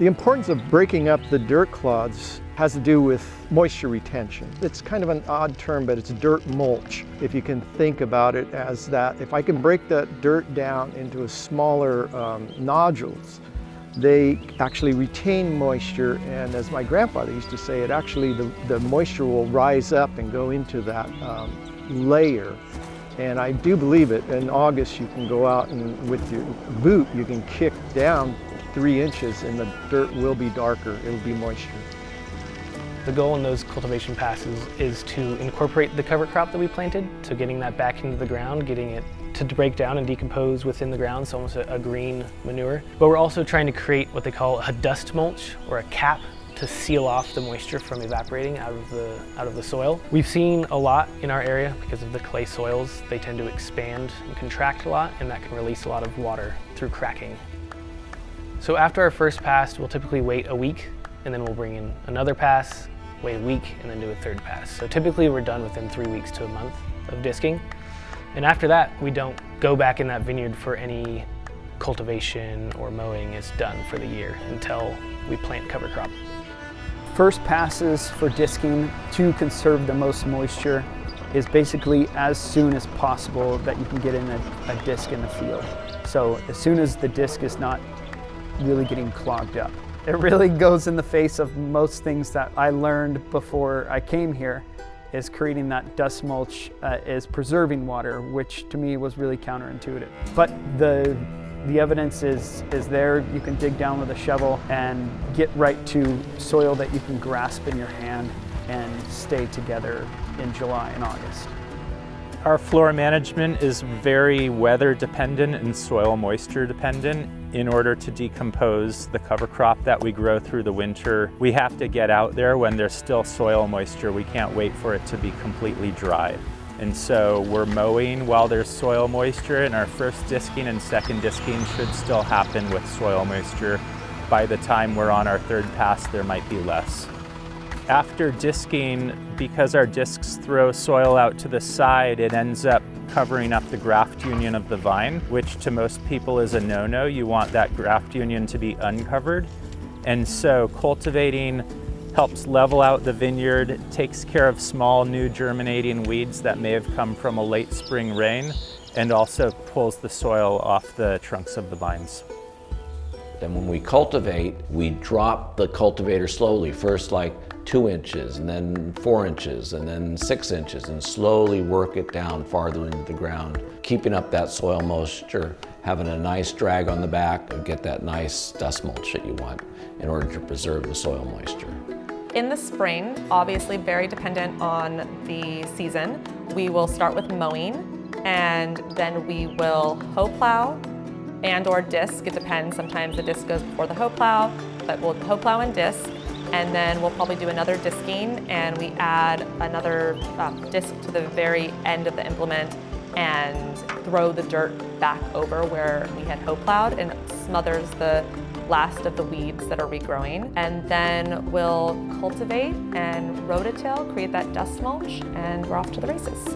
The importance of breaking up the dirt clods has to do with moisture retention. It's kind of an odd term, but it's dirt mulch. If you can think about it as that, if I can break that dirt down into a smaller nodules, they actually retain moisture, and as my grandfather used to say, it actually, the moisture will rise up and go into that layer. And I do believe it. In August, you can go out and with your boot, you can kick down 3 inches and the dirt will be darker, it'll be moisture. The goal in those cultivation passes is to incorporate the cover crop that we planted, so getting that back into the ground, getting it to break down and decompose within the ground, so almost a green manure. But we're also trying to create what they call a dust mulch, or a cap, to seal off the moisture from evaporating out of the soil. We've seen a lot in our area because of the clay soils. They tend to expand and contract a lot, and that can release a lot of water through cracking. So after our first pass, we'll typically wait a week, and then we'll bring in another pass, wait a week, and then do a third pass. So typically we're done within 3 weeks to a month of disking. And after that, we don't go back in that vineyard for any cultivation or mowing. Is done for the year until we plant cover crop. First passes for disking to conserve the most moisture is basically as soon as possible that you can get in a disc in the field. So as soon as the disc is not really getting clogged up. It really goes in the face of most things that I learned before I came here, is creating that dust mulch is preserving water, which to me was really counterintuitive. But the evidence is there. You can dig down with a shovel and get right to soil that you can grasp in your hand and stay together in July and August. Our flora management is very weather dependent and soil moisture dependent. In order to decompose the cover crop that we grow through the winter, we have to get out there when there's still soil moisture. We can't wait for it to be completely dry. And so we're mowing while there's soil moisture, and our first disking and second disking should still happen with soil moisture. By the time we're on our third pass, there might be less. After disking, because our discs throw soil out to the side, it ends up covering up the graft union of the vine, which to most people is a no-no. You want that graft union to be uncovered. And so cultivating helps level out the vineyard, takes care of small new germinating weeds that may have come from a late spring rain, and also pulls the soil off the trunks of the vines. Then when we cultivate, we drop the cultivator slowly, first like 2 inches, and then 4 inches, and then 6 inches, and slowly work it down farther into the ground, keeping up that soil moisture, having a nice drag on the back, and get that nice dust mulch that you want in order to preserve the soil moisture. In the spring, obviously very dependent on the season, we will start with mowing, and then we will hoe plow and or disc. It depends. Sometimes the disc goes before the hoe plow, but we'll hoe plow and disc. And then we'll probably do another disking, and we add another disc to the very end of the implement and throw the dirt back over where we had hoe plowed, and smothers the last of the weeds that are regrowing. And then we'll cultivate and rototill, create that dust mulch, and we're off to the races.